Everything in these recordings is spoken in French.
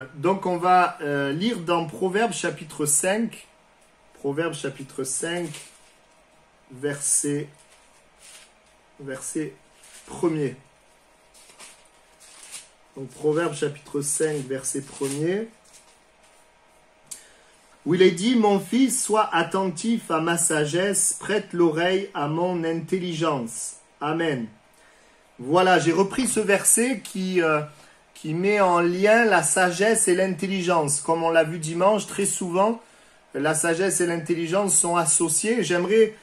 Donc on va lire dans Proverbes chapitre 5, verset 1er. Donc Proverbes chapitre 5, verset 1er, où il est dit: mon fils, sois attentif à ma sagesse, prête l'oreille à mon intelligence. Amen. Voilà, j'ai repris ce verset qui met en lien la sagesse et l'intelligence. Comme on l'a vu dimanche, très souvent, la sagesse et l'intelligence sont associées. J'aimerais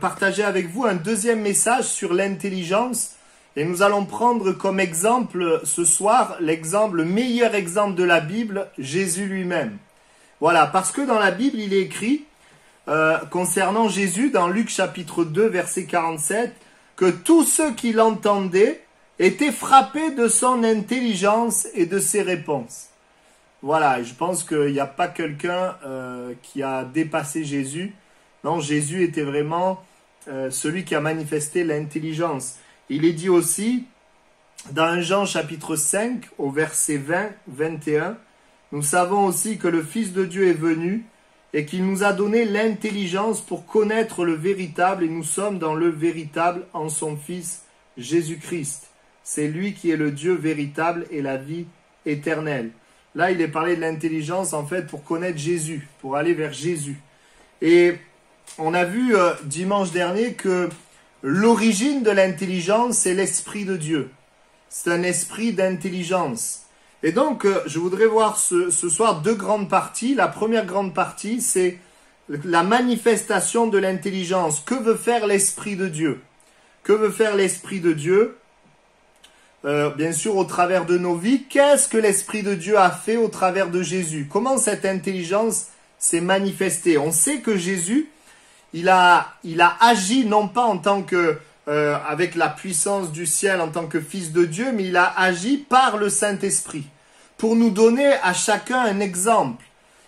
partager avec vous un deuxième message sur l'intelligence. Et nous allons prendre comme exemple ce soir le meilleur exemple de la Bible, Jésus lui-même. Voilà, parce que dans la Bible, il est écrit concernant Jésus, dans Luc chapitre 2, verset 47, que tous ceux qui l'entendaient étaient frappés de son intelligence et de ses réponses. Voilà, et je pense qu'il n'y a pas quelqu'un qui a dépassé Jésus. Non, Jésus était vraiment celui qui a manifesté l'intelligence. Il est dit aussi, dans Jean chapitre 5, au verset 20-21, nous savons aussi que le Fils de Dieu est venu et qu'il nous a donné l'intelligence pour connaître le véritable, et nous sommes dans le véritable en son Fils Jésus-Christ. C'est lui qui est le Dieu véritable et la vie éternelle. Là, il est parlé de l'intelligence, en fait, pour connaître Jésus, pour aller vers Jésus. Et on a vu dimanche dernier que l'origine de l'intelligence, c'est l'Esprit de Dieu. C'est un esprit d'intelligence. Et donc, je voudrais voir ce soir deux grandes parties. La première grande partie, c'est la manifestation de l'intelligence. Que veut faire l'Esprit de Dieu? Que veut faire l'Esprit de Dieu? Bien sûr, au travers de nos vies. Qu'est-ce que l'Esprit de Dieu a fait au travers de Jésus? Comment cette intelligence s'est manifestée? On sait que Jésus, il a agi non pas en tant que avec la puissance du ciel en tant que Fils de Dieu, mais il a agi par le Saint-Esprit pour nous donner à chacun un exemple.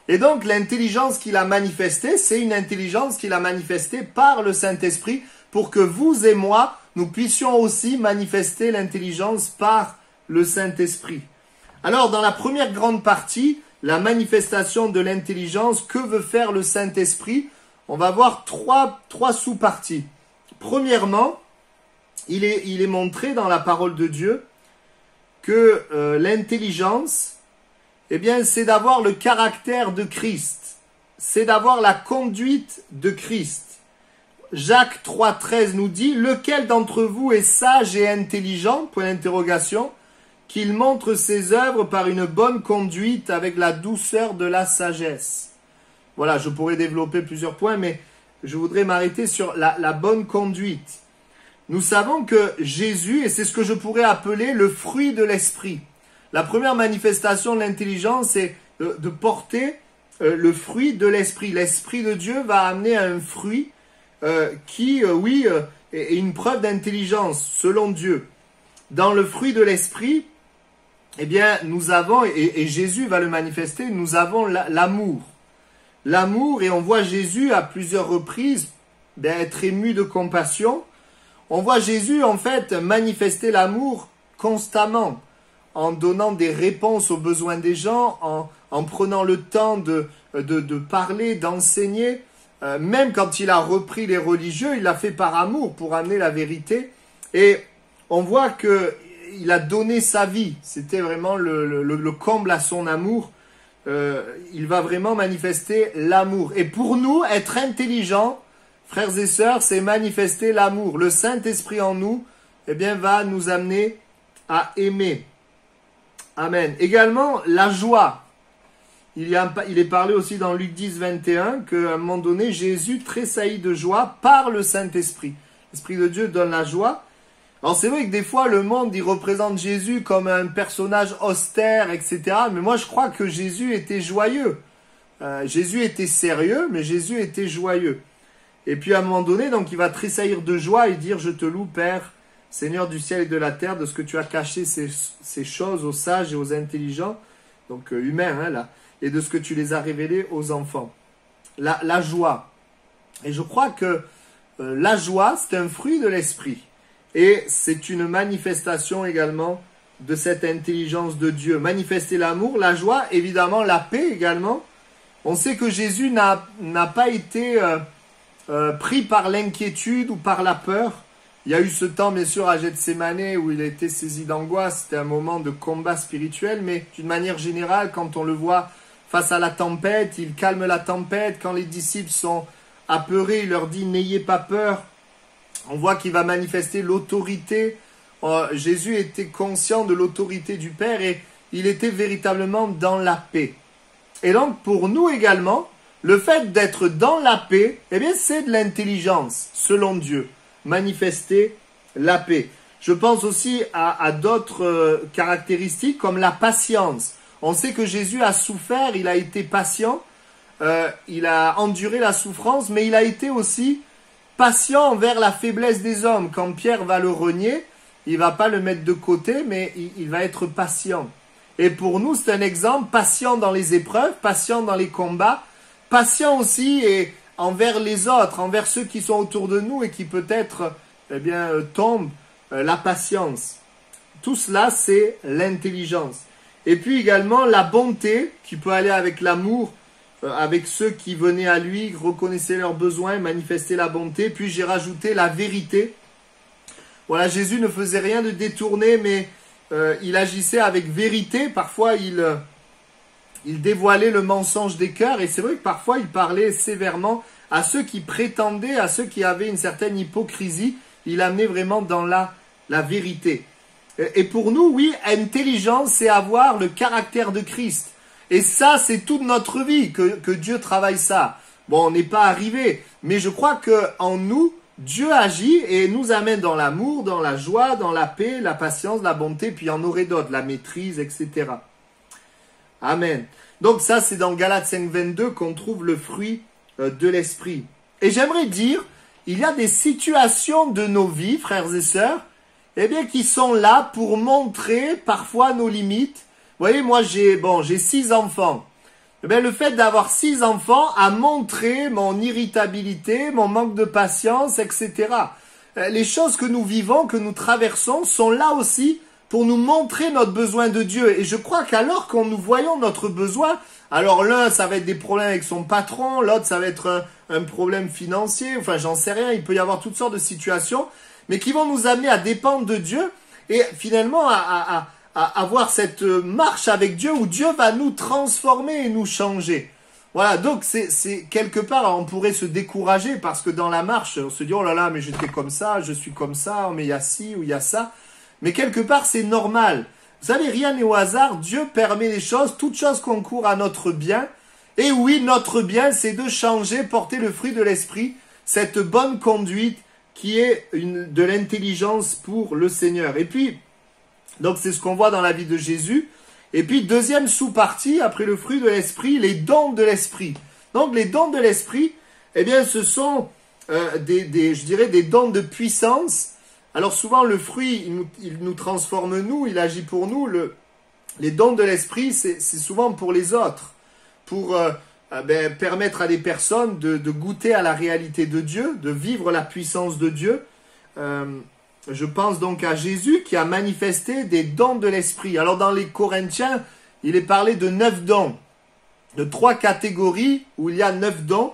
Et donc l'intelligence qu'il a manifestée, c'est une intelligence qu'il a manifestée par le Saint-Esprit pour que vous et moi, nous puissions aussi manifester l'intelligence par le Saint-Esprit. Alors dans la première grande partie, la manifestation de l'intelligence, que veut faire le Saint-Esprit? On va voir trois sous-parties. Premièrement, il est montré dans la parole de Dieu que l'intelligence, eh bien, c'est d'avoir le caractère de Christ. C'est d'avoir la conduite de Christ. Jacques 3,13 nous dit: lequel d'entre vous est sage et intelligent, point d'interrogation, qu'il montre ses œuvres par une bonne conduite avec la douceur de la sagesse. Voilà, je pourrais développer plusieurs points, mais je voudrais m'arrêter sur la bonne conduite. Nous savons que Jésus, et c'est ce que je pourrais appeler le fruit de l'esprit. La première manifestation de l'intelligence, c'est de porter le fruit de l'esprit. L'esprit de Dieu va amener un fruit qui est une preuve d'intelligence, selon Dieu. Dans le fruit de l'esprit, eh bien, nous avons, et Jésus va le manifester, nous avons l'amour. L'amour, et on voit Jésus à plusieurs reprises être ému de compassion. On voit Jésus, en fait, manifester l'amour constamment, en donnant des réponses aux besoins des gens, en prenant le temps de parler, d'enseigner. Même quand il a repris les religieux, il l'a fait par amour pour amener la vérité. Et on voit qu'il a donné sa vie. C'était vraiment le comble à son amour. Il va vraiment manifester l'amour. Et pour nous, être intelligent, frères et sœurs, c'est manifester l'amour. Le Saint-Esprit en nous, eh bien, va nous amener à aimer. Amen. Également, la joie. Il est parlé aussi dans Luc 10, 21, qu'à un moment donné, Jésus tressaillit de joie par le Saint-Esprit. L'Esprit de Dieu donne la joie. Alors c'est vrai que des fois, le monde, il représente Jésus comme un personnage austère, etc. Mais moi, je crois que Jésus était joyeux. Jésus était sérieux, mais Jésus était joyeux. Et puis à un moment donné, donc il va tressaillir de joie et dire: je te loue, Père, Seigneur du ciel et de la terre, de ce que tu as caché ces choses aux sages et aux intelligents, donc humains, là, et de ce que tu les as révélés aux enfants. La joie. Et je crois que la joie, c'est un fruit de l'esprit. Et c'est une manifestation également de cette intelligence de Dieu. Manifester l'amour, la joie, évidemment la paix également. On sait que Jésus n'a pas été pris par l'inquiétude ou par la peur. Il y a eu ce temps, bien sûr, à Gethsémané où il a été saisi d'angoisse. C'était un moment de combat spirituel, mais d'une manière générale, quand on le voit face à la tempête, il calme la tempête. Quand les disciples sont apeurés, il leur dit « N'ayez pas peur ». On voit qu'il va manifester l'autorité. Jésus était conscient de l'autorité du Père et il était véritablement dans la paix. Et donc, pour nous également, le fait d'être dans la paix, eh bien, c'est de l'intelligence, selon Dieu. Manifester la paix. Je pense aussi à d'autres caractéristiques comme la patience. On sait que Jésus a souffert, il a été patient, il a enduré la souffrance, mais il a été aussi patient envers la faiblesse des hommes. Quand Pierre va le renier, il ne va pas le mettre de côté, mais il va être patient. Et pour nous, c'est un exemple, patient dans les épreuves, patient dans les combats, patient aussi et envers les autres, envers ceux qui sont autour de nous et qui peut-être tombent, la patience. Tout cela, c'est l'intelligence. Et puis également la bonté, qui peut aller avec l'amour, avec ceux qui venaient à lui, reconnaissaient leurs besoins, manifestaient la bonté. Puis j'ai rajouté la vérité. Voilà, Jésus ne faisait rien de détourné, mais il agissait avec vérité. Parfois, il dévoilait le mensonge des cœurs. Et c'est vrai que parfois, il parlait sévèrement à ceux qui prétendaient, à ceux qui avaient une certaine hypocrisie. Il amenait vraiment dans la vérité. Et pour nous, oui, intelligence, c'est avoir le caractère de Christ. Et ça, c'est toute notre vie que Dieu travaille ça. Bon, on n'est pas arrivé, mais je crois qu'en nous, Dieu agit et nous amène dans l'amour, dans la joie, dans la paix, la patience, la bonté, puis il y en aurait d'autres, la maîtrise, etc. Amen. Donc ça, c'est dans Galates 5, 22 qu'on trouve le fruit de l'esprit. Et j'aimerais dire, il y a des situations de nos vies, frères et sœurs, eh bien, qui sont là pour montrer parfois nos limites. Vous voyez, moi, j'ai 6 enfants. Eh bien, le fait d'avoir 6 enfants a montré mon irritabilité, mon manque de patience, etc. Les choses que nous vivons, que nous traversons, sont là aussi pour nous montrer notre besoin de Dieu. Et je crois qu'alors quand nous voyons notre besoin, alors l'un, ça va être des problèmes avec son patron, l'autre, ça va être un problème financier, enfin, j'en sais rien, il peut y avoir toutes sortes de situations, mais qui vont nous amener à dépendre de Dieu et finalement à avoir cette marche avec Dieu où Dieu va nous transformer et nous changer. Voilà, donc c'est quelque part, on pourrait se décourager parce que dans la marche, on se dit, oh là là, mais j'étais comme ça, je suis comme ça, mais il y a ci ou il y a ça. Mais quelque part, c'est normal. Vous savez, rien n'est au hasard, Dieu permet les choses, toutes choses concourent à notre bien. Et oui, notre bien, c'est de changer, porter le fruit de l'esprit, cette bonne conduite qui est de l'intelligence pour le Seigneur. Et puis, donc c'est ce qu'on voit dans la vie de Jésus. Et puis, deuxième sous-partie, après le fruit de l'esprit, les dons de l'esprit. Donc, les dons de l'esprit, eh bien, ce sont je dirais des dons de puissance. Alors, souvent, le fruit, il nous transforme nous, il agit pour nous. Les dons de l'esprit, c'est souvent pour les autres. Pour permettre à des personnes de goûter à la réalité de Dieu, de vivre la puissance de Dieu. Je pense donc à Jésus qui a manifesté des dons de l'esprit. Alors dans les Corinthiens, il est parlé de 9 dons, de 3 catégories où il y a 9 dons.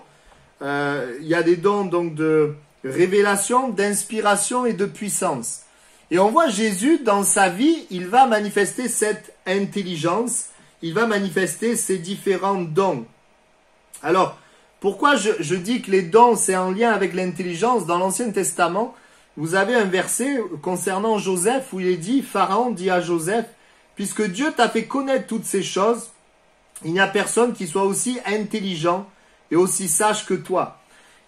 Il y a des dons donc de révélation, d'inspiration et de puissance. Et on voit Jésus dans sa vie, il va manifester cette intelligence, il va manifester ces différents dons. Alors, pourquoi je dis que les dons, c'est en lien avec l'intelligence? Dans l'Ancien Testament, vous avez un verset concernant Joseph où il est dit, Pharaon dit à Joseph, puisque Dieu t'a fait connaître toutes ces choses, il n'y a personne qui soit aussi intelligent et aussi sage que toi.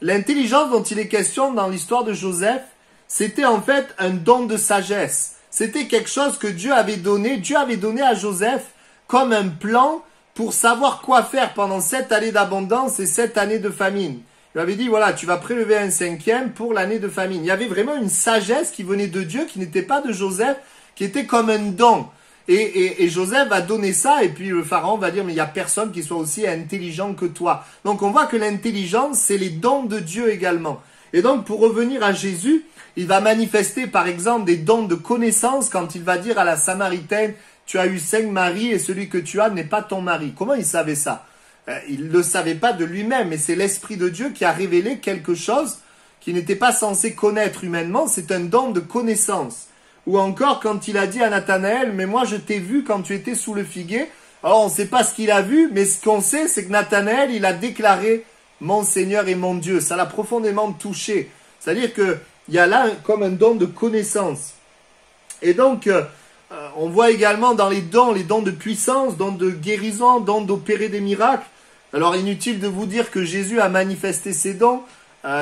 L'intelligence dont il est question dans l'histoire de Joseph, c'était en fait un don de sagesse. C'était quelque chose que Dieu avait donné. Dieu avait donné à Joseph comme un plan pour savoir quoi faire pendant 7 années d'abondance et 7 années de famine. Il avait dit, voilà, tu vas prélever un 5e pour l'année de famine. Il y avait vraiment une sagesse qui venait de Dieu, qui n'était pas de Joseph, qui était comme un don. Et Joseph va donner ça, et puis le pharaon va dire, mais il n'y a personne qui soit aussi intelligent que toi. Donc on voit que l'intelligence, c'est les dons de Dieu également. Et donc pour revenir à Jésus, Il va manifester par exemple des dons de connaissance quand il va dire à la Samaritaine, tu as eu 5 maris et celui que tu as n'est pas ton mari. Comment il savait ça? Il ne le savait pas de lui-même, mais c'est l'Esprit de Dieu qui a révélé quelque chose qu'il n'était pas censé connaître humainement. C'est un don de connaissance. Ou encore quand il a dit à Nathanaël, mais moi je t'ai vu quand tu étais sous le figuier. Alors on ne sait pas ce qu'il a vu, mais ce qu'on sait, c'est que Nathanaël, il a déclaré mon Seigneur et mon Dieu. Ça l'a profondément touché. C'est-à-dire qu'il y a là comme un don de connaissance. Et donc, on voit également dans les dons de puissance, dons de guérison, dons d'opérer des miracles. Alors inutile de vous dire que Jésus a manifesté ses dons.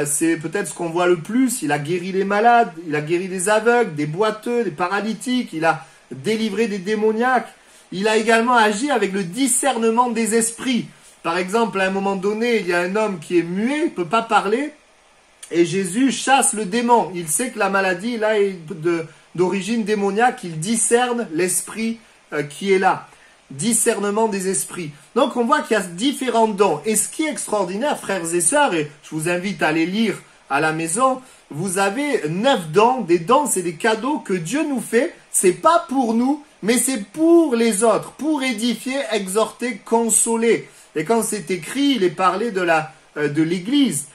C'est peut-être ce qu'on voit le plus. Il a guéri les malades, il a guéri des aveugles, des boiteux, des paralytiques. Il a délivré des démoniaques. Il a également agi avec le discernement des esprits. Par exemple, à un moment donné, il y a un homme qui est muet, il ne peut pas parler. Et Jésus chasse le démon. Il sait que la maladie là est d'origine démoniaque. Il discerne l'esprit qui est là. Discernement des esprits. Donc on voit qu'il y a différents dons. Et ce qui est extraordinaire, frères et sœurs, et je vous invite à les lire à la maison, vous avez 9 dons. Des dons, c'est des cadeaux que Dieu nous fait. C'est pas pour nous, mais c'est pour les autres, pour édifier, exhorter, consoler. Et quand c'est écrit, il est parlé de l'Église.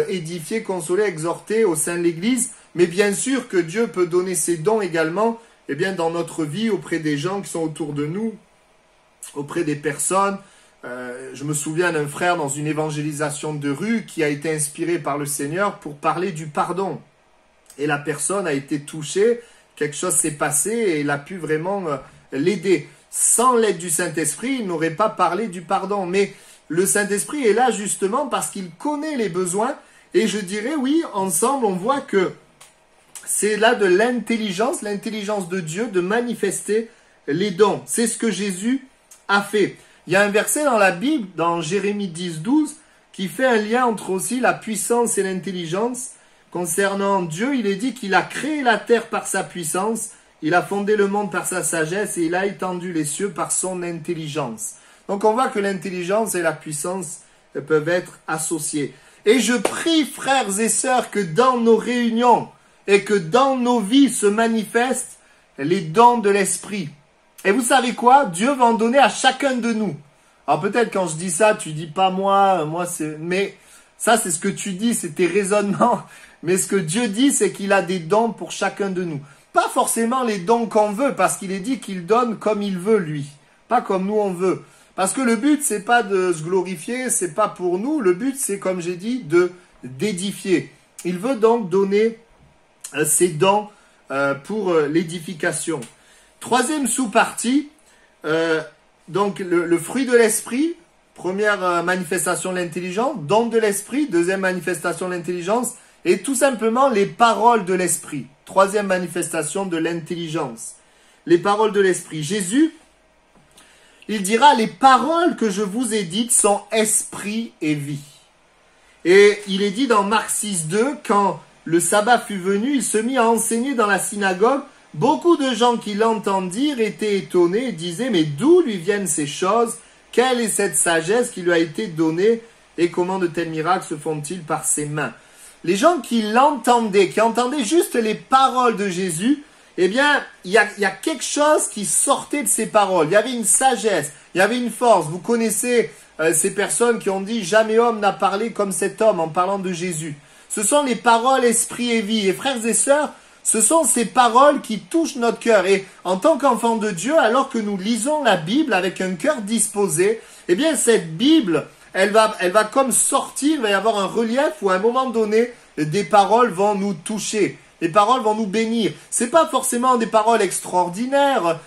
Édifier, consoler, exhorter au sein de l'Église. Mais bien sûr que Dieu peut donner ses dons également dans notre vie, auprès des gens qui sont autour de nous, auprès des personnes. Je me souviens d'un frère dans une évangélisation de rue qui a été inspiré par le Seigneur pour parler du pardon. Et la personne a été touchée, quelque chose s'est passé et il a pu vraiment l'aider. Sans l'aide du Saint-Esprit, il n'aurait pas parlé du pardon. Mais le Saint-Esprit est là justement parce qu'il connaît les besoins. Et je dirais, oui, ensemble, on voit que c'est là de l'intelligence de Dieu de manifester les dons. C'est ce que Jésus a fait. Il y a un verset dans la Bible, dans Jérémie 10, 12, qui fait un lien entre aussi la puissance et l'intelligence. Concernant Dieu, il est dit qu'il a créé la terre par sa puissance, il a fondé le monde par sa sagesse et il a étendu les cieux par son intelligence. Donc on voit que l'intelligence et la puissance peuvent être associées. Et je prie, frères et sœurs, que dans nos réunions et que dans nos vies se manifestent les dons de l'esprit. Et vous savez quoi? Dieu va en donner à chacun de nous. Alors peut-être quand je dis ça, tu dis pas moi c'est... Mais ça c'est ce que tu dis, c'est tes raisonnements. Mais ce que Dieu dit, c'est qu'il a des dons pour chacun de nous. Pas forcément les dons qu'on veut, parce qu'il est dit qu'il donne comme il veut lui. Pas comme nous on veut. Parce que le but, c'est pas de se glorifier, c'est pas pour nous. Le but, c'est comme j'ai dit, d'édifier. Il veut donc donner ses dons pour l'édification. Troisième sous-partie, donc le fruit de l'esprit, première manifestation de l'intelligence, don de l'esprit, deuxième manifestation de l'intelligence, et tout simplement les paroles de l'esprit, troisième manifestation de l'intelligence. Les paroles de l'esprit. Jésus, il dira, les paroles que je vous ai dites sont esprit et vie. Et il est dit dans Marc 6, 2, quand le sabbat fut venu, il se mit à enseigner dans la synagogue. Beaucoup de gens qui l'entendirent étaient étonnés et disaient, mais d'où lui viennent ces choses? Quelle est cette sagesse qui lui a été donnée? Et comment de tels miracles se font-ils par ses mains? Les gens qui l'entendaient, qui entendaient juste les paroles de Jésus, eh bien, il y a quelque chose qui sortait de ces paroles. Il y avait une sagesse, il y avait une force. Vous connaissez ces personnes qui ont dit, jamais homme n'a parlé comme cet homme en parlant de Jésus. Ce sont les paroles esprit et vie. Et frères et sœurs, ce sont ces paroles qui touchent notre cœur. Et en tant qu'enfants de Dieu, alors que nous lisons la Bible avec un cœur disposé, eh bien cette Bible, elle va comme sortir, il va y avoir un relief où à un moment donné, des paroles vont nous toucher. Les paroles vont nous bénir. C'est pas forcément des paroles extraordinaires,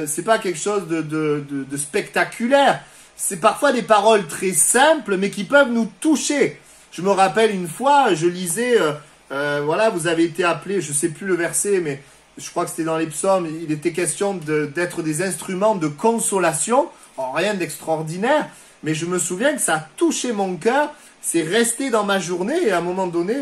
c'est pas quelque chose de spectaculaire. C'est parfois des paroles très simples, mais qui peuvent nous toucher. Je me rappelle une fois, je lisais, voilà, vous avez été appelés, je sais plus le verset, mais je crois que c'était dans les psaumes, il était question d'être des instruments de consolation. Alors, rien d'extraordinaire, mais je me souviens que ça a touché mon cœur, c'est resté dans ma journée, et à un moment donné,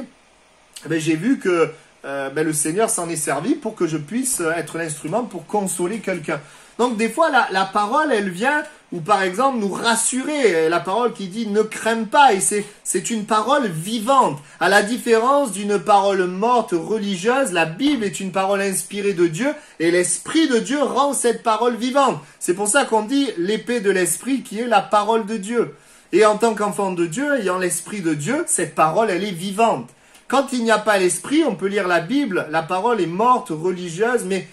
j'ai vu que le Seigneur s'en est servi pour que je puisse être l'instrument pour consoler quelqu'un. Donc des fois, la parole, elle vient ou par exemple nous rassurer. La parole qui dit ne crains pas, et c'est une parole vivante. À la différence d'une parole morte religieuse, la Bible est une parole inspirée de Dieu et l'Esprit de Dieu rend cette parole vivante. C'est pour ça qu'on dit l'épée de l'Esprit qui est la parole de Dieu. Et en tant qu'enfant de Dieu, ayant l'Esprit de Dieu, cette parole elle est vivante. Quand il n'y a pas l'Esprit, on peut lire la Bible, la parole est morte, religieuse, mais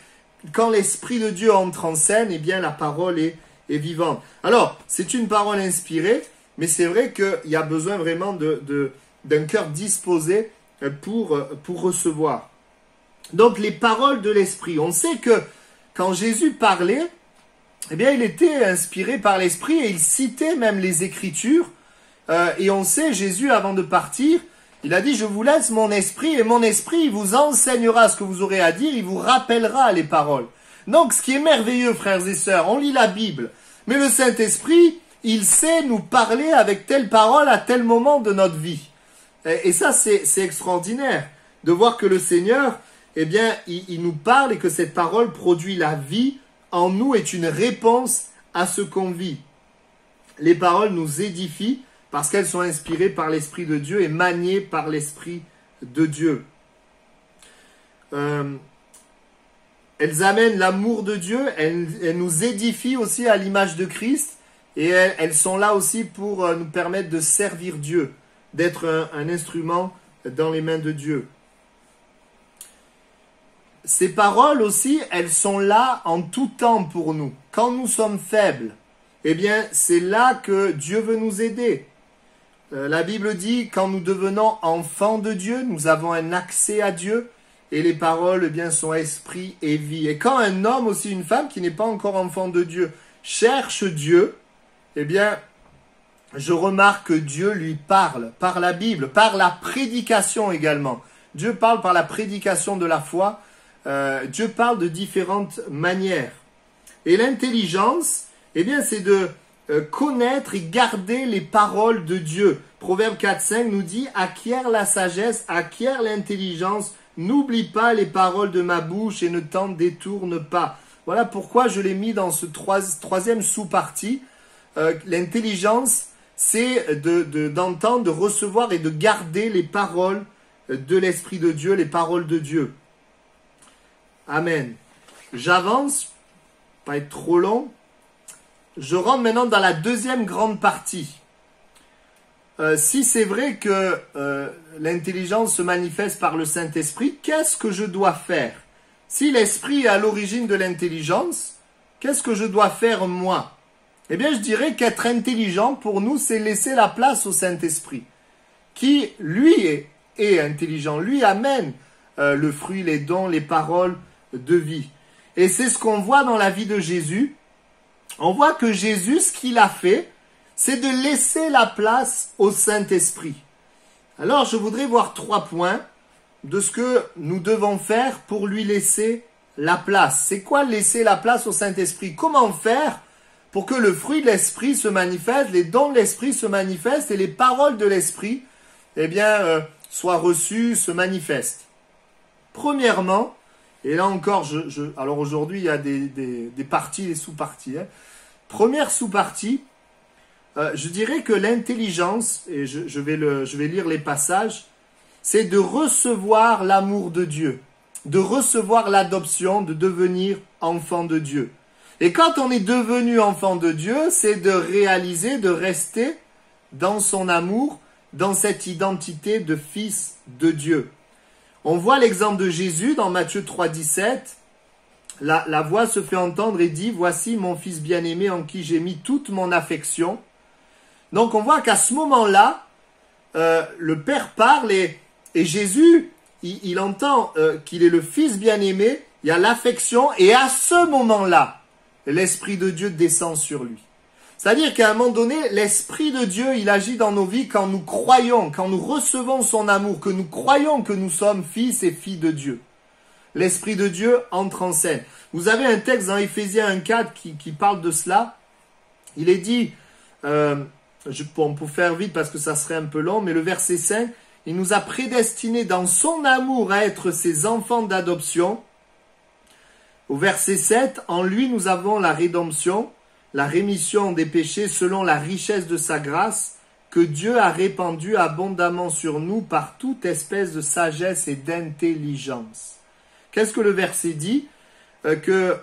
quand l'Esprit de Dieu entre en scène, eh bien la parole est vivante. Alors, c'est une parole inspirée, mais c'est vrai qu'il y a besoin vraiment d'un cœur disposé pour recevoir. Donc, les paroles de l'Esprit. On sait que quand Jésus parlait, eh bien, il était inspiré par l'Esprit et il citait même les Écritures. Et on sait, Jésus, avant de partir, il a dit, je vous laisse mon esprit et mon esprit, il vous enseignera ce que vous aurez à dire, il vous rappellera les paroles. Donc, ce qui est merveilleux, frères et sœurs, on lit la Bible, mais le Saint-Esprit, il sait nous parler avec telle parole à tel moment de notre vie. Et ça, c'est extraordinaire de voir que le Seigneur, eh bien, il nous parle et que cette parole produit la vie en nous, est une réponse à ce qu'on vit. Les paroles nous édifient parce qu'elles sont inspirées par l'Esprit de Dieu et maniées par l'Esprit de Dieu. Elles amènent l'amour de Dieu, elles nous édifient aussi à l'image de Christ et elles sont là aussi pour nous permettre de servir Dieu, d'être un instrument dans les mains de Dieu. Ces paroles aussi, elles sont là en tout temps pour nous. Quand nous sommes faibles, eh bien c'est là que Dieu veut nous aider. La Bible dit, quand nous devenons enfants de Dieu, nous avons un accès à Dieu. Et les paroles, eh bien, sont esprit et vie. Et quand un homme, aussi une femme, qui n'est pas encore enfant de Dieu, cherche Dieu, eh bien, je remarque que Dieu lui parle par la Bible, par la prédication également. Dieu parle par la prédication de la foi. Dieu parle de différentes manières. Et l'intelligence, eh bien, c'est de connaître et garder les paroles de Dieu. Proverbe 4,5 nous dit, acquiert la sagesse, acquiert l'intelligence, n'oublie pas les paroles de ma bouche et ne t'en détourne pas. Voilà pourquoi je l'ai mis dans ce troisième sous-partie. L'intelligence, c'est d'entendre, de recevoir et de garder les paroles de l'Esprit de Dieu, les paroles de Dieu. Amen. J'avance, pas être trop long. Je rentre maintenant dans la deuxième grande partie. Si c'est vrai que l'intelligence se manifeste par le Saint-Esprit, qu'est-ce que je dois faire? Si l'Esprit est à l'origine de l'intelligence, qu'est-ce que je dois faire moi? Eh bien, je dirais qu'être intelligent, pour nous, c'est laisser la place au Saint-Esprit, qui, lui, est intelligent. Lui amène le fruit, les dons, les paroles de vie. Et c'est ce qu'on voit dans la vie de Jésus. On voit que Jésus, ce qu'il a fait, c'est de laisser la place au Saint-Esprit. Alors, je voudrais voir 3 points de ce que nous devons faire pour lui laisser la place. C'est quoi laisser la place au Saint-Esprit? Comment faire pour que le fruit de l'Esprit se manifeste, les dons de l'Esprit se manifestent et les paroles de l'Esprit, eh bien, soient reçues, se manifestent? Premièrement, et là encore, alors aujourd'hui, il y a des parties, des sous-parties. Première sous-partie, je dirais que l'intelligence, et je vais lire les passages, c'est de recevoir l'amour de Dieu, de recevoir l'adoption, de devenir enfant de Dieu. Et quand on est devenu enfant de Dieu, c'est de réaliser, de rester dans son amour, dans cette identité de fils de Dieu. On voit l'exemple de Jésus dans Matthieu 3, 17. La voix se fait entendre et dit, voici mon fils bien-aimé en qui j'ai mis toute mon affection. Donc on voit qu'à ce moment-là, le Père parle et Jésus, il entend qu'il est le fils bien-aimé, il y a l'affection et à ce moment-là, l'Esprit de Dieu descend sur lui. C'est-à-dire qu'à un moment donné, l'Esprit de Dieu, il agit dans nos vies quand nous croyons, quand nous recevons son amour, que nous croyons que nous sommes fils et filles de Dieu. L'Esprit de Dieu entre en scène. Vous avez un texte dans Éphésiens 1,4 qui parle de cela. Il est dit, pour faire vite parce que ça serait un peu long, mais le verset 5, il nous a prédestinés dans son amour à être ses enfants d'adoption. Au verset 7, en lui nous avons la rédemption, la rémission des péchés selon la richesse de sa grâce que Dieu a répandue abondamment sur nous par toute espèce de sagesse et d'intelligence. Qu'est-ce que le verset dit? Que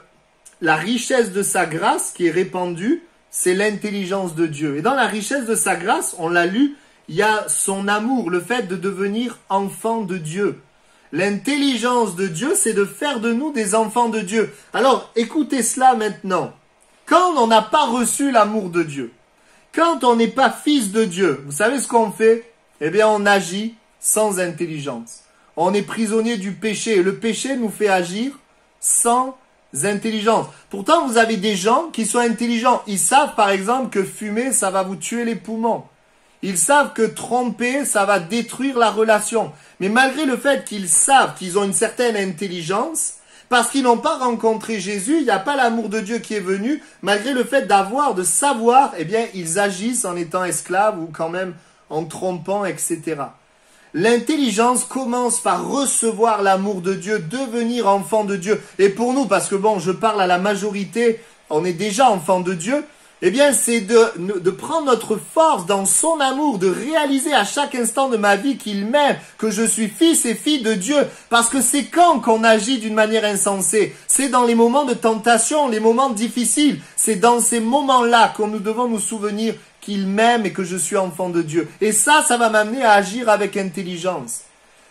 la richesse de sa grâce qui est répandue, c'est l'intelligence de Dieu. Et dans la richesse de sa grâce, on l'a lu, il y a son amour, le fait de devenir enfant de Dieu. L'intelligence de Dieu, c'est de faire de nous des enfants de Dieu. Alors, écoutez cela maintenant. Quand on n'a pas reçu l'amour de Dieu, quand on n'est pas fils de Dieu, vous savez ce qu'on fait? Eh bien, on agit sans intelligence. On est prisonnier du péché. Et le péché nous fait agir sans intelligence. Pourtant, vous avez des gens qui sont intelligents. Ils savent, par exemple, que fumer, ça va vous tuer les poumons. Ils savent que tromper, ça va détruire la relation. Mais malgré le fait qu'ils savent qu'ils ont une certaine intelligence, parce qu'ils n'ont pas rencontré Jésus, il n'y a pas l'amour de Dieu qui est venu, malgré le fait de savoir, eh bien, ils agissent en étant esclaves ou quand même en trompant, etc. L'intelligence commence par recevoir l'amour de Dieu, devenir enfant de Dieu. Et pour nous, parce que bon, je parle à la majorité, on est déjà enfant de Dieu, eh bien, c'est de prendre notre force dans son amour, de réaliser à chaque instant de ma vie qu'il m'aime, que je suis fils et fille de Dieu. Parce que c'est quand qu'on agit d'une manière insensée? C'est dans les moments de tentation, les moments difficiles. C'est dans ces moments-là que nous devons nous souvenir qu'il m'aime et que je suis enfant de Dieu. Et ça va m'amener à agir avec intelligence.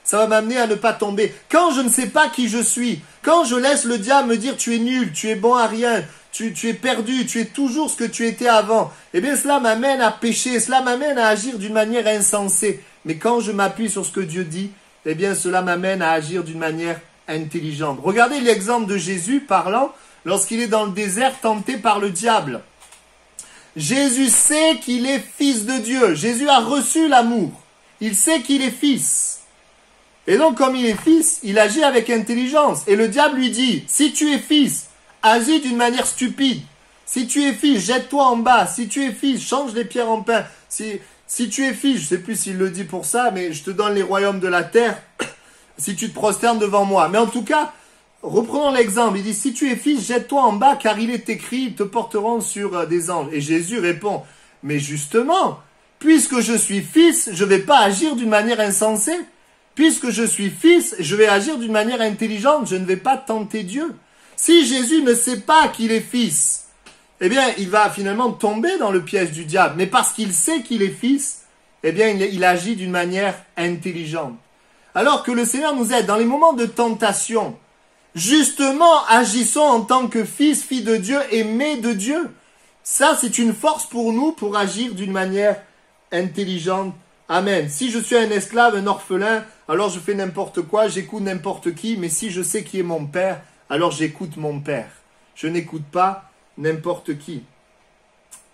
Ça va m'amener à ne pas tomber. Quand je ne sais pas qui je suis, quand je laisse le diable me dire tu es nul, tu es bon à rien, tu es perdu, tu es toujours ce que tu étais avant, eh bien cela m'amène à pécher, cela m'amène à agir d'une manière insensée. Mais quand je m'appuie sur ce que Dieu dit, eh bien cela m'amène à agir d'une manière intelligente. Regardez l'exemple de Jésus parlant lorsqu'il est dans le désert tenté par le diable. Jésus sait qu'il est fils de Dieu. Jésus a reçu l'amour. Il sait qu'il est fils. Et donc comme il est fils, il agit avec intelligence. Et le diable lui dit, si tu es fils, agis d'une manière stupide. Si tu es fils, jette-toi en bas. Si tu es fils, change les pierres en pain. Si tu es fils, je ne sais plus s'il le dit pour ça, mais je te donne les royaumes de la terre si tu te prosternes devant moi. Mais en tout cas, reprenons l'exemple. Il dit, si tu es fils, jette-toi en bas, car il est écrit, ils te porteront sur des anges. Et Jésus répond, mais justement, puisque je suis fils, je ne vais pas agir d'une manière insensée. Puisque je suis fils, je vais agir d'une manière intelligente. Je ne vais pas tenter Dieu. Si Jésus ne sait pas qu'il est fils, eh bien, il va finalement tomber dans le piège du diable. Mais parce qu'il sait qu'il est fils, eh bien, il agit d'une manière intelligente. Alors que le Seigneur nous aide dans les moments de tentation. Justement, agissons en tant que fils, fille de Dieu, aimés de Dieu. Ça, c'est une force pour nous pour agir d'une manière intelligente. Amen. Si je suis un esclave, un orphelin, alors je fais n'importe quoi, j'écoute n'importe qui. Mais si je sais qui est mon père, alors j'écoute mon père. Je n'écoute pas n'importe qui.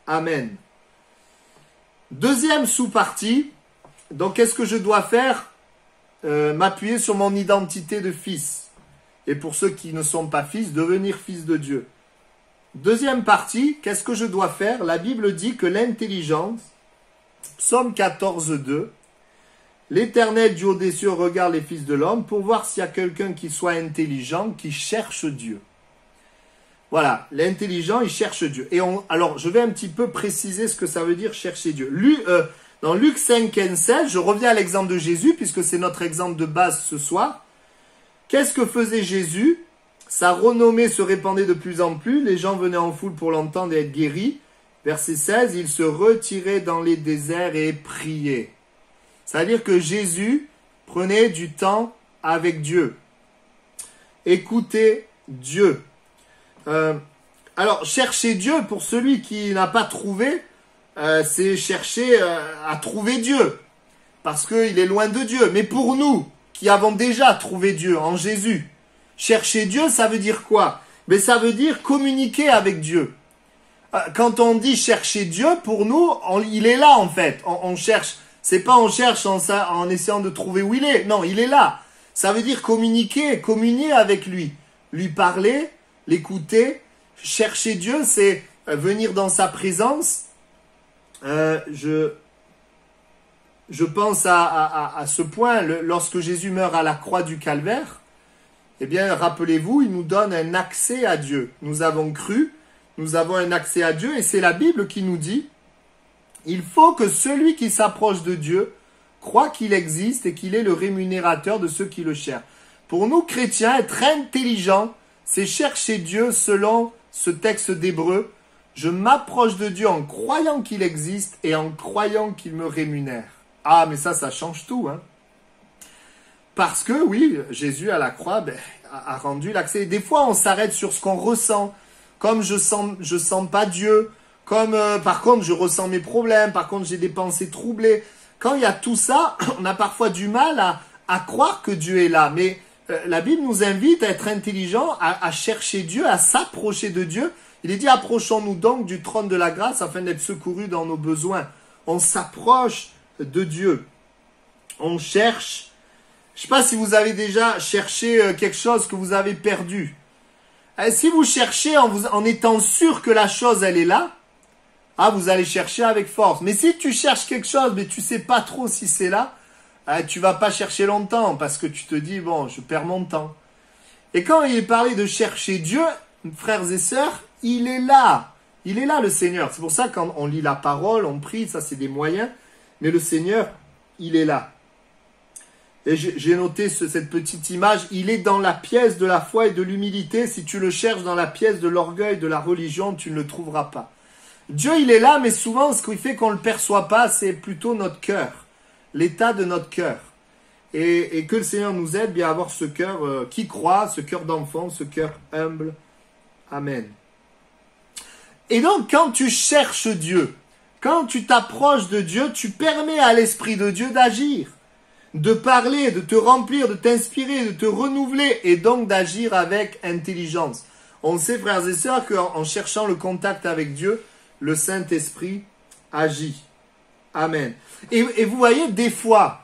Amen. Deuxième sous-partie. Donc, qu'est-ce que je dois faire? M'appuyer sur mon identité de fils. Et pour ceux qui ne sont pas fils, devenir fils de Dieu. Deuxième partie, qu'est-ce que je dois faire? La Bible dit que l'intelligence, Psaume 14, 2, l'Éternel du haut des cieux regarde les fils de l'homme pour voir s'il y a quelqu'un qui soit intelligent, qui cherche Dieu. Voilà, l'intelligent, il cherche Dieu. Alors, je vais un petit peu préciser ce que ça veut dire chercher Dieu. Dans Luc 5, 15, 16, je reviens à l'exemple de Jésus, puisque c'est notre exemple de base ce soir. Qu'est-ce que faisait Jésus? Sa renommée se répandait de plus en plus, les gens venaient en foule pour l'entendre et être guéris. Verset 16, il se retirait dans les déserts et priait. C'est-à-dire que Jésus prenait du temps avec Dieu. Écoutez Dieu. Alors, chercher Dieu, pour celui qui n'a pas trouvé, c'est chercher à trouver Dieu. Parce qu'il est loin de Dieu. Mais pour nous, qui avons déjà trouvé Dieu en Jésus, chercher Dieu, ça veut dire quoi? Mais ça veut dire communiquer avec Dieu. Quand on dit chercher Dieu, pour nous, il est là en fait. On cherche. C'est pas on cherche en essayant de trouver où il est. Non, il est là. Ça veut dire communiquer, communier avec lui. Lui parler, l'écouter. Chercher Dieu, c'est venir dans sa présence. Je pense à ce point, lorsque Jésus meurt à la croix du Calvaire, eh bien, rappelez-vous, il nous donne un accès à Dieu. Nous avons cru, nous avons un accès à Dieu et c'est la Bible qui nous dit il faut que celui qui s'approche de Dieu croit qu'il existe et qu'il est le rémunérateur de ceux qui le cherchent. Pour nous, chrétiens, être intelligent, c'est chercher Dieu selon ce texte d'Hébreu. Je m'approche de Dieu en croyant qu'il existe et en croyant qu'il me rémunère. Ah, mais ça change tout, hein. Parce que, oui, Jésus à la croix a rendu l'accès. Des fois, on s'arrête sur ce qu'on ressent. Comme je sens pas Dieu. Comme, par contre, je ressens mes problèmes. Par contre, j'ai des pensées troublées. Quand il y a tout ça, on a parfois du mal à croire que Dieu est là. Mais la Bible nous invite à être intelligents, à chercher Dieu, à s'approcher de Dieu. Il est dit, approchons-nous donc du trône de la grâce afin d'être secourus dans nos besoins. On s'approche de Dieu. On cherche. Je ne sais pas si vous avez déjà cherché quelque chose que vous avez perdu. Si vous cherchez en étant sûr que la chose, elle est là, vous allez chercher avec force. Mais si tu cherches quelque chose, mais tu sais pas trop si c'est là, tu vas pas chercher longtemps parce que tu te dis, bon, je perds mon temps. Et quand il est parlé de chercher Dieu, frères et sœurs, il est là. Il est là, le Seigneur. C'est pour ça, quand on lit la parole, on prie, ça c'est des moyens. Mais le Seigneur, il est là. Et j'ai noté cette petite image. Il est dans la pièce de la foi et de l'humilité. Si tu le cherches dans la pièce de l'orgueil, de la religion, tu ne le trouveras pas. Dieu, il est là, mais souvent, ce qui fait qu'on ne le perçoit pas, c'est plutôt notre cœur. L'état de notre cœur. Et que le Seigneur nous aide bien à avoir ce cœur qui croit, ce cœur d'enfant, ce cœur humble. Amen. Et donc, quand tu cherches Dieu, quand tu t'approches de Dieu, tu permets à l'Esprit de Dieu d'agir, de parler, de te remplir, de t'inspirer, de te renouveler et donc d'agir avec intelligence. On sait, frères et sœurs, qu'en cherchant le contact avec Dieu, le Saint-Esprit agit. Amen. Et vous voyez, des fois,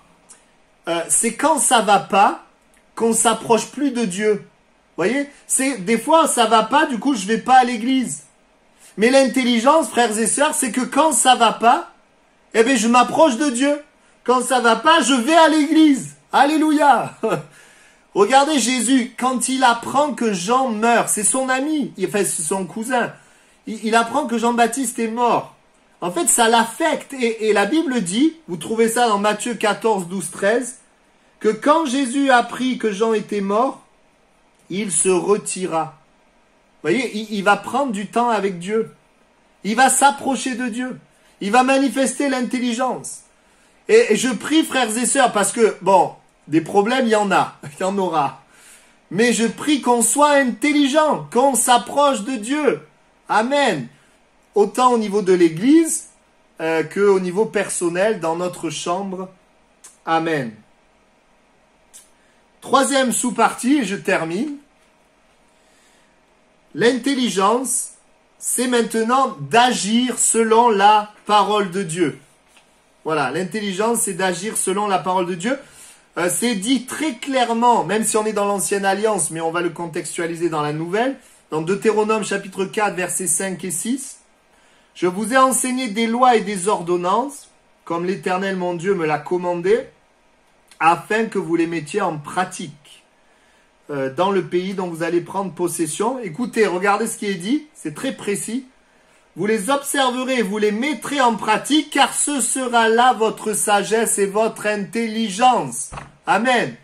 c'est quand ça va pas qu'on s'approche plus de Dieu. Vous voyez, des fois ça va pas, du coup je vais pas à l'église. Mais l'intelligence, frères et sœurs, c'est que quand ça va pas, je m'approche de Dieu. Quand ça va pas, je vais à l'église. Alléluia. Regardez Jésus, quand il apprend que Jean meurt, c'est son ami, c'est son cousin. Il apprend que Jean-Baptiste est mort. En fait, ça l'affecte. Et la Bible dit, vous trouvez ça dans Matthieu 14, 12, 13, que quand Jésus apprit que Jean était mort, il se retira. Vous voyez, il va prendre du temps avec Dieu. Il va s'approcher de Dieu. Il va manifester l'intelligence. Et je prie, frères et sœurs, parce que, bon, des problèmes, il y en a. Il y en aura. Mais je prie qu'on soit intelligent, qu'on s'approche de Dieu. Amen. Autant au niveau de l'Église qu'au niveau personnel, dans notre chambre. Amen. Troisième sous-partie, et je termine. L'intelligence, c'est maintenant d'agir selon la parole de Dieu. Voilà, l'intelligence, c'est d'agir selon la parole de Dieu. C'est dit très clairement, même si on est dans l'Ancienne Alliance, mais on va le contextualiser dans la Nouvelle, dans Deutéronome chapitre 4, versets 5 et 6. « Je vous ai enseigné des lois et des ordonnances, comme l'Éternel mon Dieu me l'a commandé, afin que vous les mettiez en pratique dans le pays dont vous allez prendre possession. » Écoutez, regardez ce qui est dit, c'est très précis. « Vous les observerez et vous les mettrez en pratique, car ce sera là votre sagesse et votre intelligence. » Amen.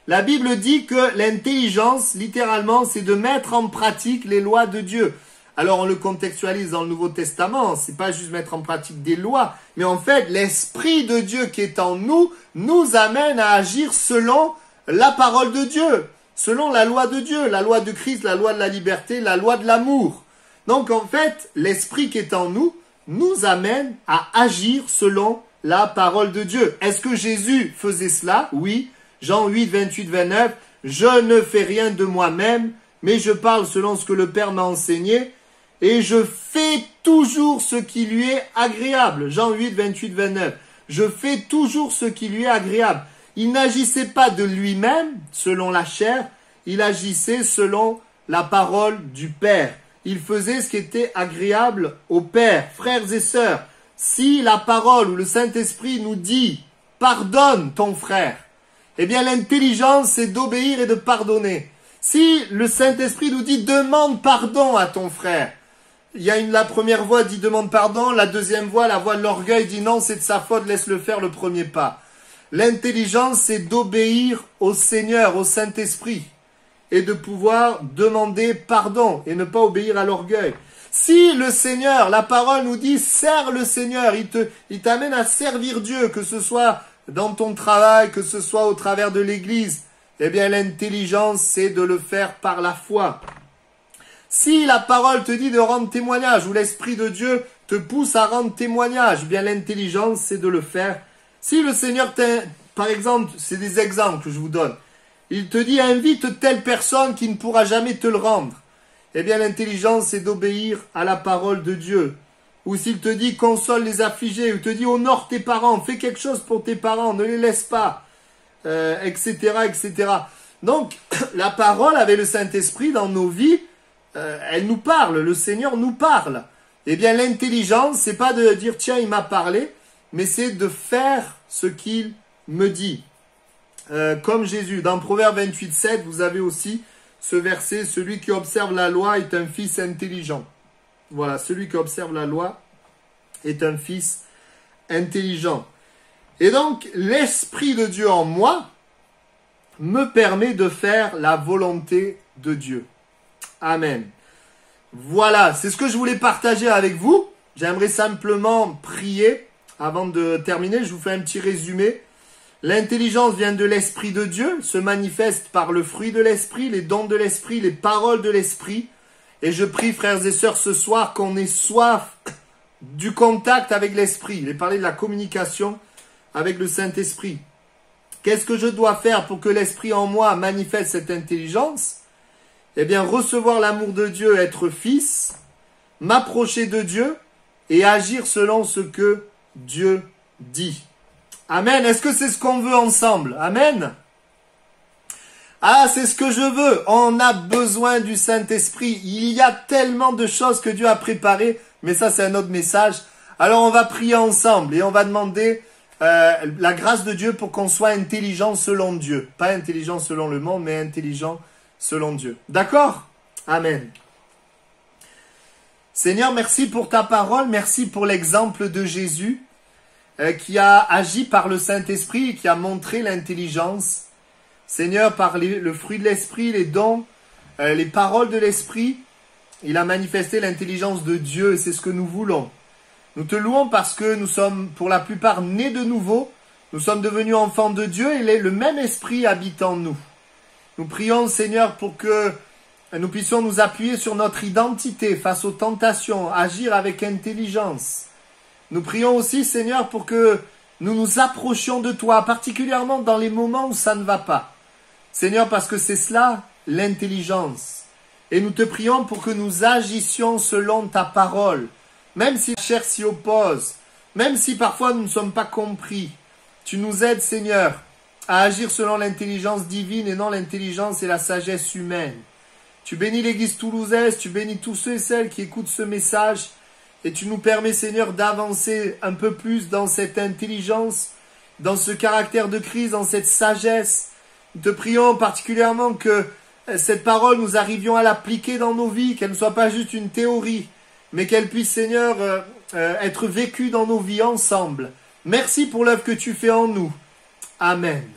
La Bible dit que l'intelligence, littéralement, c'est de mettre en pratique les lois de Dieu. Alors on le contextualise dans le Nouveau Testament, c'est pas juste mettre en pratique des lois, mais en fait l'Esprit de Dieu qui est en nous, nous amène à agir selon la parole de Dieu, selon la loi de Dieu, la loi de Christ, la loi de la liberté, la loi de l'amour. Donc en fait, l'Esprit qui est en nous, nous amène à agir selon la parole de Dieu. Est-ce que Jésus faisait cela? Oui. Jean 8, 28, 29, « Je ne fais rien de moi-même, mais je parle selon ce que le Père m'a enseigné, et je fais toujours ce qui lui est agréable. » Jean 8, 28, 29, « Je fais toujours ce qui lui est agréable. » Il n'agissait pas de lui-même, selon la chair, il agissait selon la parole du Père. Il faisait ce qui était agréable au Père. Frères et sœurs, si la parole ou le Saint-Esprit nous dit « Pardonne ton frère », eh bien, l'intelligence, c'est d'obéir et de pardonner. Si le Saint-Esprit nous dit « Demande pardon à ton frère », la première voix dit demande pardon, la deuxième voix, la voix de l'orgueil dit non, c'est de sa faute, laisse-le faire le premier pas. L'intelligence, c'est d'obéir au Seigneur, au Saint-Esprit, et de pouvoir demander pardon et ne pas obéir à l'orgueil. Si le Seigneur, la parole nous dit, sers le Seigneur, il t'amène à servir Dieu, que ce soit dans ton travail, que ce soit au travers de l'église, eh bien l'intelligence, c'est de le faire par la foi. Si la parole te dit de rendre témoignage, ou l'Esprit de Dieu te pousse à rendre témoignage, eh bien l'intelligence, c'est de le faire. Si le Seigneur, par exemple, c'est des exemples que je vous donne, il te dit invite telle personne qui ne pourra jamais te le rendre, eh bien l'intelligence, c'est d'obéir à la parole de Dieu. Ou s'il te dit console les affligés, ou te dit honore tes parents, fais quelque chose pour tes parents, ne les laisse pas, etc., etc. Donc, la parole avec le Saint-Esprit dans nos vies, elle nous parle, le Seigneur nous parle. Eh bien, l'intelligence, c'est pas de dire tiens, il m'a parlé, mais c'est de faire ce qu'il me dit. Comme Jésus, dans Proverbe 28:7, vous avez aussi ce verset, celui qui observe la loi est un fils intelligent. Voilà, celui qui observe la loi est un fils intelligent. Et donc, l'Esprit de Dieu en moi me permet de faire la volonté de Dieu. Amen. Voilà, c'est ce que je voulais partager avec vous. J'aimerais simplement prier avant de terminer. Je vous fais un petit résumé. L'intelligence vient de l'Esprit de Dieu, se manifeste par le fruit de l'Esprit, les dons de l'Esprit, les paroles de l'Esprit. Et je prie, frères et sœurs, ce soir qu'on ait soif du contact avec l'Esprit. Il est parlé de la communication avec le Saint-Esprit. Qu'est-ce que je dois faire pour que l'Esprit en moi manifeste cette intelligence? Eh bien, recevoir l'amour de Dieu, être fils, m'approcher de Dieu et agir selon ce que Dieu dit. Amen. Est-ce que c'est ce qu'on veut ensemble? Amen. Ah, c'est ce que je veux. On a besoin du Saint-Esprit. Il y a tellement de choses que Dieu a préparées, mais ça, c'est un autre message. Alors, on va prier ensemble et on va demander la grâce de Dieu pour qu'on soit intelligent selon Dieu. Pas intelligent selon le monde, mais intelligent selon Dieu. D'accord? Amen. Seigneur, merci pour ta parole. Merci pour l'exemple de Jésus qui a agi par le Saint-Esprit et qui a montré l'intelligence. Seigneur, par le fruit de l'Esprit, les dons, les paroles de l'Esprit, il a manifesté l'intelligence de Dieu et c'est ce que nous voulons. Nous te louons parce que nous sommes pour la plupart nés de nouveau, nous sommes devenus enfants de Dieu et le même Esprit habite en nous. Nous prions, Seigneur, pour que nous puissions nous appuyer sur notre identité face aux tentations, agir avec intelligence. Nous prions aussi, Seigneur, pour que nous nous approchions de toi, particulièrement dans les moments où ça ne va pas. Seigneur, parce que c'est cela, l'intelligence. Et nous te prions pour que nous agissions selon ta parole, même si la chair s'y oppose, même si parfois nous ne sommes pas compris. Tu nous aides, Seigneur, à agir selon l'intelligence divine et non l'intelligence et la sagesse humaine. Tu bénis l'église toulousaise, tu bénis tous ceux et celles qui écoutent ce message et tu nous permets, Seigneur, d'avancer un peu plus dans cette intelligence, dans ce caractère de Christ, dans cette sagesse. Nous te prions particulièrement que cette parole, nous arrivions à l'appliquer dans nos vies, qu'elle ne soit pas juste une théorie, mais qu'elle puisse, Seigneur, être vécue dans nos vies ensemble. Merci pour l'œuvre que tu fais en nous. Amen.